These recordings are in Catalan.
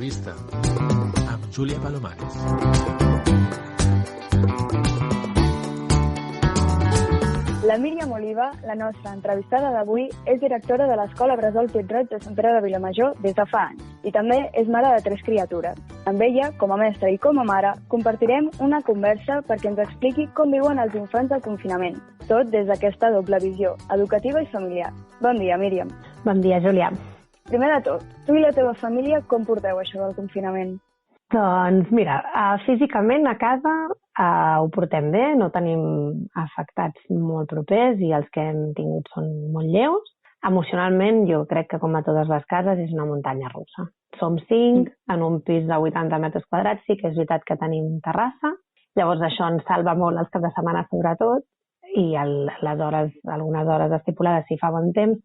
L'entrevista amb Júlia Palomares. La Míriam Oliva, la nostra entrevistada d'avui, és directora de l'Escola Bressol Pit-roig de Sant Pere de Vilamajor des de fa anys i també és mare de 3 criatures. Amb ella, com a mestra i com a mare, compartirem una conversa perquè ens expliqui com viuen els infants del confinament, tot des d'aquesta doble visió, educativa i familiar. Bon dia, Míriam. Bon dia, Júlia. Primer de tot, tu i la teva família com porteu això del confinament? Doncs mira, físicament a casa ho portem bé, no tenim afectats molt propers i els que hem tingut són molt lleus. Emocionalment jo crec que com a totes les cases és una muntanya russa. Som 5 en un pis de 80 metres quadrats, sí que és veritat que tenim terrassa, llavors això ens salva molt els caps de setmana sobretot i les hores, algunes hores estipulades si fa bon temps,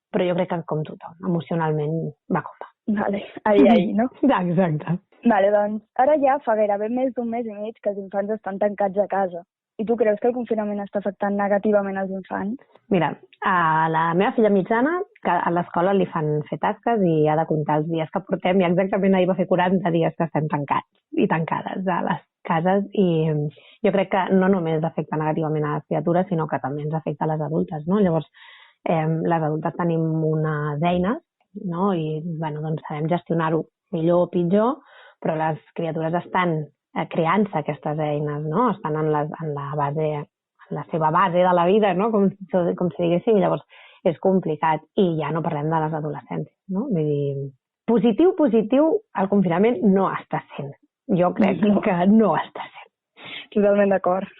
però jo crec que com tothom, emocionalment va comptar. Vale, ahí, no? Exacte. Vale, doncs, ara ja fa gairebé més d'un mes i mig que els infants estan tancats a casa. I tu creus que el confinament està afectant negativament els infants? Mira, a la meva filla mitjana, que a l'escola li fan fer tasques i ha de comptar els dies que portem, i exactament ahir va fer 40 dies que estem tancats i tancades a les cases, i jo crec que no només afecta negativament a les criatures, sinó que també ens afecta a les adultes, no? Llavors, les adultes tenim unes eines, no? I bueno, doncs sabem gestionar-ho millor o pitjor, però les criatures estan creant-se aquestes eines, no? Estan en la seva base de la vida, no? Com si diguéssim, i llavors és complicat. I ja no parlem de les adolescències, no? Vull dir, positiu, el confinament no està sent. Jo crec que no està sent. Totalment d'acord.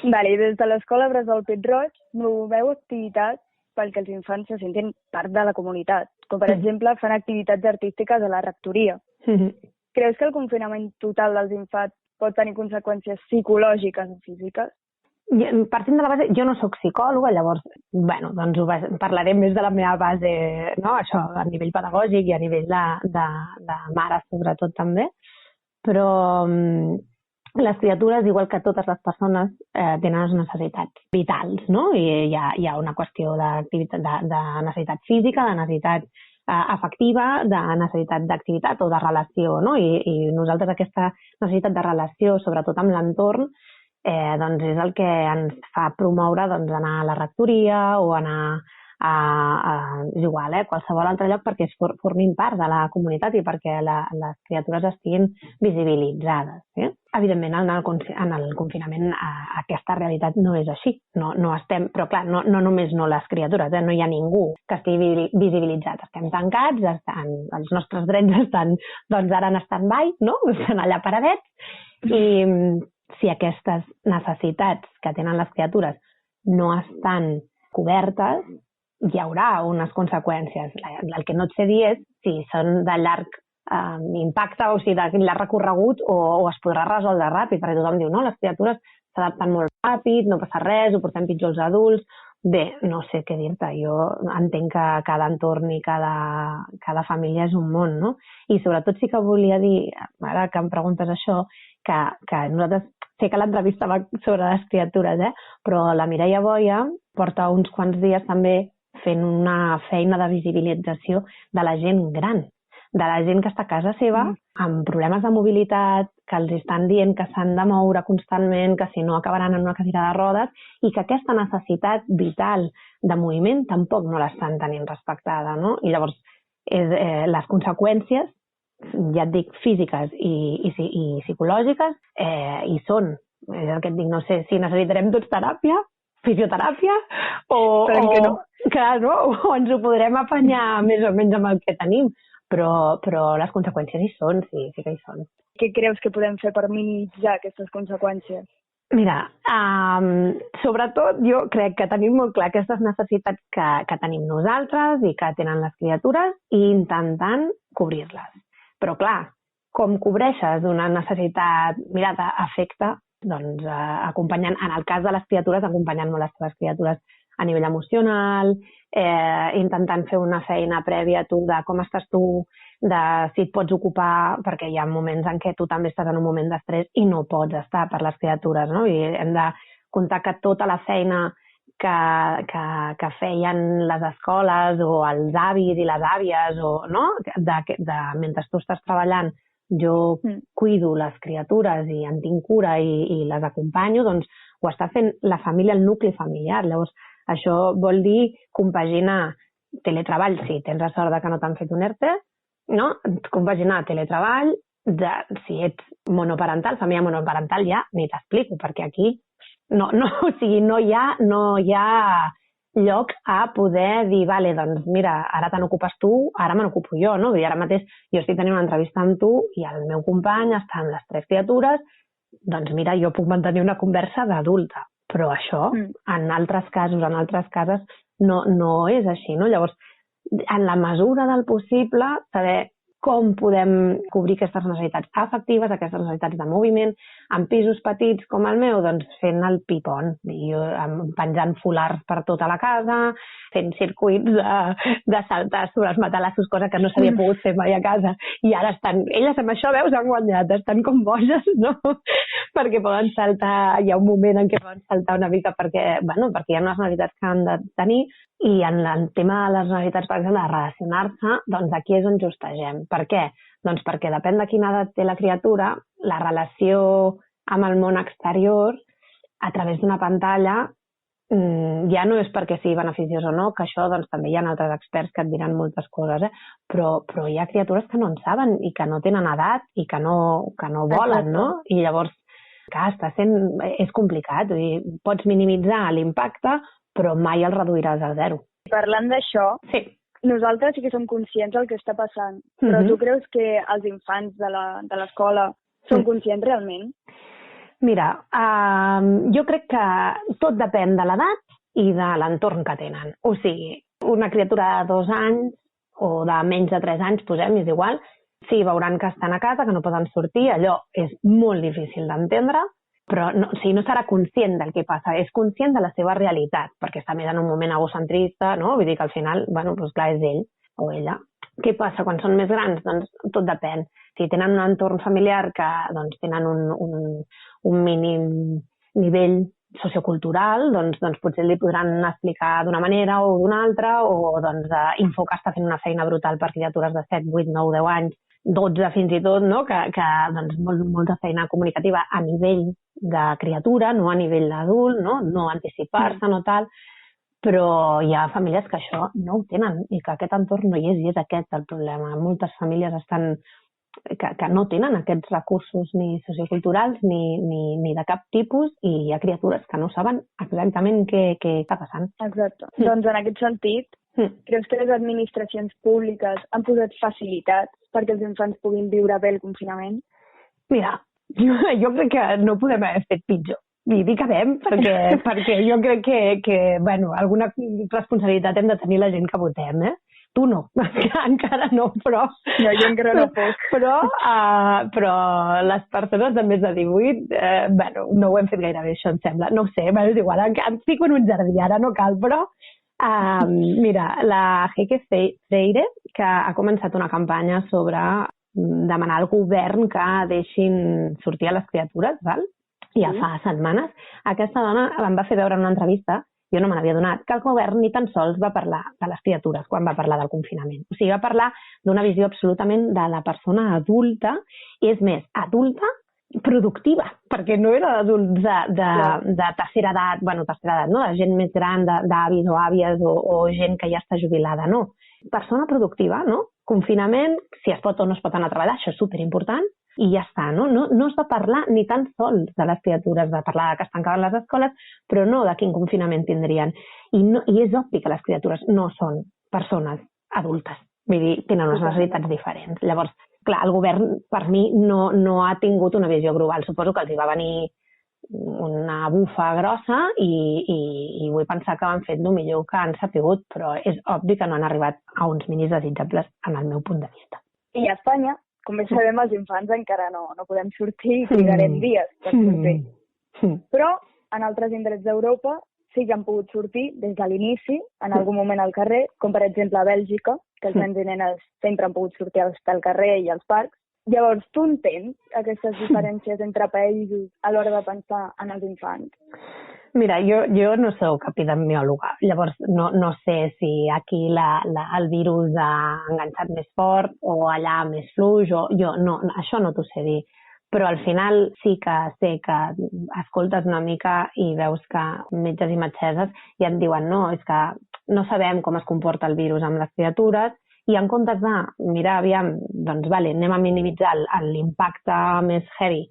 Vale, i des de l'Escola Bressol Pit-roig promoveu activitats perquè els infants se sentin part de la comunitat, com per exemple fan activitats artístiques a la rectoria. Creus que el confinament total dels infants pot tenir conseqüències psicològiques o físiques? Partint de la base, jo no soc psicòloga, llavors, bueno, doncs parlaré més de la meva base, no? Això, a nivell pedagògic i a nivell de mare, sobretot, també. Però les criatures, igual que totes les persones, tenen unes necessitats vitals, no? I hi ha una qüestió de necessitat física, de necessitat afectiva, de necessitat d'activitat o de relació, no? I nosaltres aquesta necessitat de relació, sobretot amb l'entorn, doncs és el que ens fa promoure doncs, anar a la rectoria o anar és igual, qualsevol altre lloc perquè formin part de la comunitat i perquè les criatures estiguin visibilitzades. Evidentment, en el confinament aquesta realitat no és així. No estem, però clar, no només les criatures, no hi ha ningú que estigui visibilitzat. Estem tancats, els nostres drets estan doncs, ara en stand-by, no? Estan allà paradets, i si aquestes necessitats que tenen les criatures no estan cobertes, hi haurà unes conseqüències. El que no et sé dir és si són de llarg impacte o si de llarg recorregut o es podrà resoldre ràpid, perquè tothom diu, no, les criatures s'adapten molt ràpid, no passa res, ho portem pitjor els adults. Bé, no sé què dir-te, jo entenc que cada entorn i cada família és un món, no? I sobretot sí que volia dir, ara que em preguntes això, que nosaltres, sé que l'entrevista va sobre les criatures, però la Mireia Boia porta uns quants dies també fent una feina de visibilització de la gent gran, de la gent que està a casa seva amb problemes de mobilitat, que els estan dient que s'han de moure constantment, que si no acabaran en una cadira de rodes, i que aquesta necessitat vital de moviment tampoc no l'estan tenint respectada, no? I llavors les conseqüències, ja et dic, físiques i psicològiques, hi són. És el que et dic, no sé si necessitarem tots teràpia, fisioteràpia, o ens ho podrem apanyar més o menys amb el que tenim, però les conseqüències hi són, sí que hi són. Què creus que podem fer per minimitzar aquestes conseqüències? Mira, sobretot jo crec que tenim molt clar aquestes necessitats que tenim nosaltres i que tenen les criatures i intentant cobrir-les. Però clar, com cobreixes una necessitat, mira, d'afecte, doncs acompanyant, en el cas de les criatures, acompanyant molt les teves criatures a nivell emocional, intentant fer una feina prèvia a tu de com estàs tu, de si et pots ocupar, perquè hi ha moments en què tu també estàs en un moment d'estrès i no pots estar per les criatures, no? I hem de comptar que tota la feina que feien les escoles o els avis i les àvies, o, no? Mentre tu estàs treballant, jo cuido les criatures i en tinc cura i les acompanyo, doncs ho està fent la família, el nucli familiar. Llavors, això vol dir compaginar teletreball, si tens la sort que no t'han fet un ERTE, no? Compaginar teletreball, si ets monoparental, família monoparental, ja ni t'explico, perquè aquí no hi ha lloc a poder dir, vale, doncs mira, ara te n'ocupes tu, ara me n'ocupo jo, no? I ara mateix jo estic tenint una entrevista amb tu i el meu company està amb les 3 criatures, doncs mira, jo puc mantenir una conversa d'adulta, però això, en altres casos, en altres cases, no és així, no? Llavors, en la mesura del possible, saber com podem cobrir aquestes necessitats afectives, aquestes necessitats de moviment, en pisos petits com el meu, doncs fent el pipon, penjant folars per tota la casa, fent circuits de saltar sobre els matalassos, cosa que no s'havia pogut fer mai a casa, i ara elles amb això, veus, han guanyat, estan com boges, no? Perquè poden saltar, hi ha un moment en què poden saltar una mica perquè hi ha unes necessitats que han de tenir, i en el tema de les necessitats, per exemple, de relacionar-se, doncs aquí és on justegem. Per què? Doncs perquè depèn de quina edat té la criatura, la relació amb el món exterior, a través d'una pantalla, ja no és perquè sigui beneficiós o no, que això doncs, també hi ha altres experts que et diran moltes coses, però hi ha criatures que no en saben i que no tenen edat i que no volen, no? I llavors, clar, és complicat, pots minimitzar l'impacte, però mai el reduiràs a 0. Parlant d'això, nosaltres sí que som conscients del que està passant, però tu creus que els infants de l'escola són conscients realment? Mira, jo crec que tot depèn de l'edat i de l'entorn que tenen. O sigui, una criatura de 2 anys o de menys de 3 anys, posem, és igual, sí, veuran que estan a casa, que no poden sortir, allò és molt difícil d'entendre, però no serà conscient del que passa, és conscient de la seva realitat, perquè està més en un moment egocentrista, no? Vull dir que al final, doncs clar, és ell o ella. Què passa quan són més grans? Doncs tot depèn. Si tenen un entorn familiar que doncs, tenen un mínim nivell sociocultural, doncs potser li podran explicar d'una manera o d'una altra, o doncs Infoca està fent una feina brutal per criatures de 7, 8, 9, 10 anys, 12 fins i tot, no? que doncs, molta feina comunicativa a nivell de criatura, no a nivell d'adult, no anticipar-se, no tal, però hi ha famílies que això no ho tenen i que aquest entorn no hi és, i és aquest el problema. Moltes famílies que no tenen aquests recursos ni socioculturals ni de cap tipus, i hi ha criatures que no saben exactament què està passant. Exacte. Doncs en aquest sentit, creus que les administracions públiques han posat facilitats perquè els infants puguin viure bé el confinament? Mira, jo crec que no podem haver fet pitjor. I dic hem, perquè jo crec que alguna responsabilitat hem de tenir la gent que votem, Tu no, encara no, però... No, jo encara no puc. Però les persones de més de 18, no ho hem fet gairebé, això em sembla. No ho sé, és igual, em fico en un jardí, ara no cal, però... Mira, la Heike Freire, que ha començat una campanya sobre demanar al govern que deixin sortir a les criatures, val? Ja fa setmanes. Aquesta dona em va fer veure en una entrevista, jo no me n'havia donat, que el govern ni tan sols va parlar de les criatures quan va parlar del confinament. O sigui, va parlar d'una visió absolutament de la persona adulta, i és més, adulta productiva, perquè no era d'adults de tercera edat, no? De gent més gran, d'avis o àvies o gent que ja està jubilada, no. Persona productiva, no? Confinament, si es pot o no es pot anar a treballar, això és superimportant, i ja està, no? No es va parlar ni tan sols de les criatures, va parlar que es tancaven les escoles, però no de quin confinament tindrien. I és obvi que les criatures no són persones adultes, vull dir, tenen unes necessitats diferents. Llavors, clar, el govern, per mi, no ha tingut una visió global. Suposo que els hi va venir una bufa grossa i vull pensar que han fet el millor que han sapigut, però és obvi que no han arribat a uns mínims desitjables en el meu punt de vista. I a Espanya, com bé sabem, els infants encara no podem sortir i trigarem dies per sortir. Però en altres indrets d'Europa sí que han pogut sortir des de l'inici, en algun moment al carrer, com per exemple a Bèlgica, que els nens i nenes sempre han pogut sortir al carrer i als parcs. Llavors, tu entens aquestes diferències entre països a l'hora de pensar en els infants? Mira, jo no sóc epidemiòloga, llavors no sé si aquí el virus ha enganxat més fort o allà més fluix, això no t'ho sé dir. Però al final sí que sé que escoltes una mica i veus que metges i metgesses ja et diuen no, és que no sabem com es comporta el virus amb les criatures i en comptes de mirar, aviam, doncs vale, anem a minimitzar l'impacte més heavy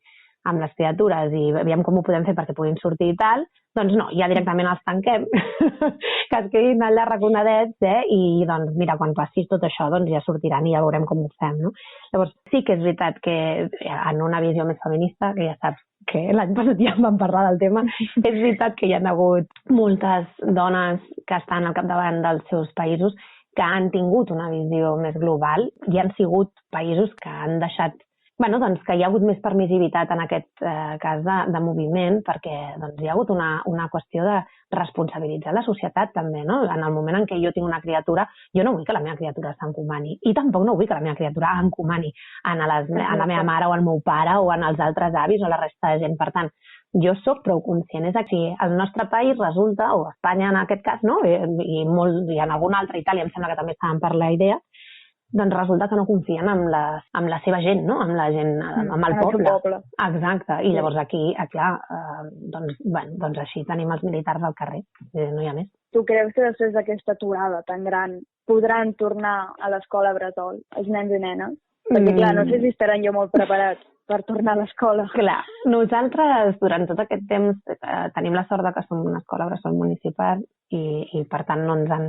amb les criatures i aviam com ho podem fer perquè puguin sortir i tal, doncs no, ja directament els tanquem, que es quedin allà raconadets, i doncs mira, quan passi tot això doncs ja sortiran i ja veurem com ho fem, no? Llavors sí que és veritat que en una visió més feminista, que ja saps que l'any passat ja vam parlar del tema, és veritat que hi ha hagut moltes dones que estan al capdavant dels seus països que han tingut una visió més global i han sigut països que han deixat doncs que hi ha hagut més permissivitat en aquest cas de moviment perquè doncs, hi ha hagut una qüestió de responsabilitzar la societat també, no? En el moment en què jo tinc una criatura, jo no vull que la meva criatura s'encomani i tampoc no vull que la meva criatura encomani a la meva mare o al meu pare o en els altres avis o la resta de gent. Per tant, jo sóc prou conscient. És que el nostre país resulta, o Espanya en aquest cas, no? I en algun altre, Itàlia, em sembla que també estaven per la idea, doncs resulta que no confien amb la seva gent, no? Amb la gent, amb el poble. Exacte. I llavors aquí, clar, doncs així tenim els militars al carrer. No hi ha més. Tu creus que després d'aquesta aturada tan gran podran tornar a l'escola bressol, els nens i nenes? Perquè, clar, no sé si estaran jo molt preparats per tornar a l'escola. Clar, nosaltres durant tot aquest temps tenim la sort que som una escola bressol municipal i per tant no ens han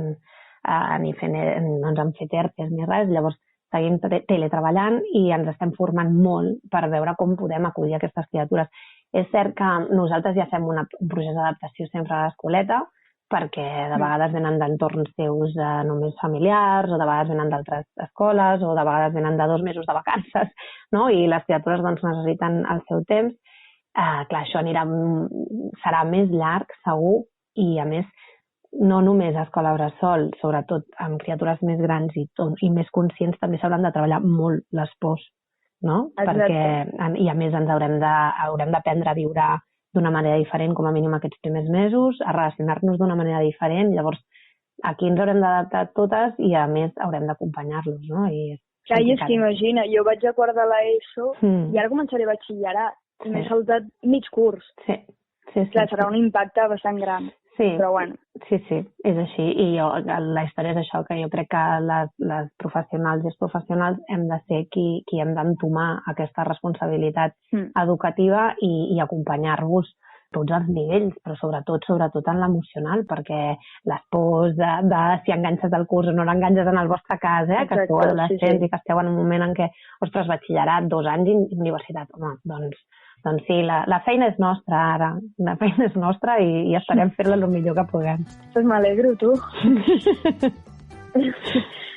fet ERTEs ni res, llavors seguim teletreballant i ens estem formant molt per veure com podem acollir aquestes criatures. És cert que nosaltres ja fem un procés d'adaptació sempre a l'escoleta perquè de vegades venen d'entorns seus només familiars o de vegades venen d'altres escoles o de vegades venen de 2 mesos de vacances, no? I les criatures doncs, necessiten el seu temps. Clar, això serà més llarg, segur, i a més no només a escola bressol, sobretot amb criatures més grans i més conscients, també s'hauran de treballar molt les pors, no? I a més ens haurem d'aprendre a viure d'una manera diferent, com a mínim aquests primers mesos, a relacionar-nos d'una manera diferent. Llavors, aquí ens haurem d'adaptar totes i a més haurem d'acompanyar-los, no? Clar, i és que imagina, jo vaig a quart de l'ESO i ara començaré batxillerat i m'he saltat mig curs. Sí. Clar, serà un impacte bastant gran. Sí, però bueno. Sí, és així. I la història és això, que jo crec que les professionals i els professionals hem de ser qui hem d'entomar aquesta responsabilitat educativa i acompanyar-vos tots els nivells, però sobretot en l'emocional, perquè les pors de si enganxes el curs o no l'enganxes en el vostre cas, que esteu adolescents i que esteu en un moment en què, ostres, batxillerat, 2 anys i universitat, home, doncs sí, la feina és nostra ara, la feina és nostra i esperem fer-la el millor que puguem. Doncs m'alegro, tu.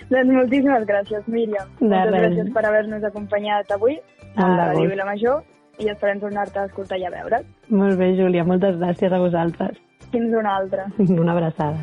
Doncs moltíssimes gràcies, Míriam. Moltes gràcies per haver-nos acompanyat avui a Ràdio Vilamajor i esperem tornar-te a escoltar i a veure't. Molt bé, Júlia, moltes gràcies a vosaltres. Fins una altra. Una abraçada.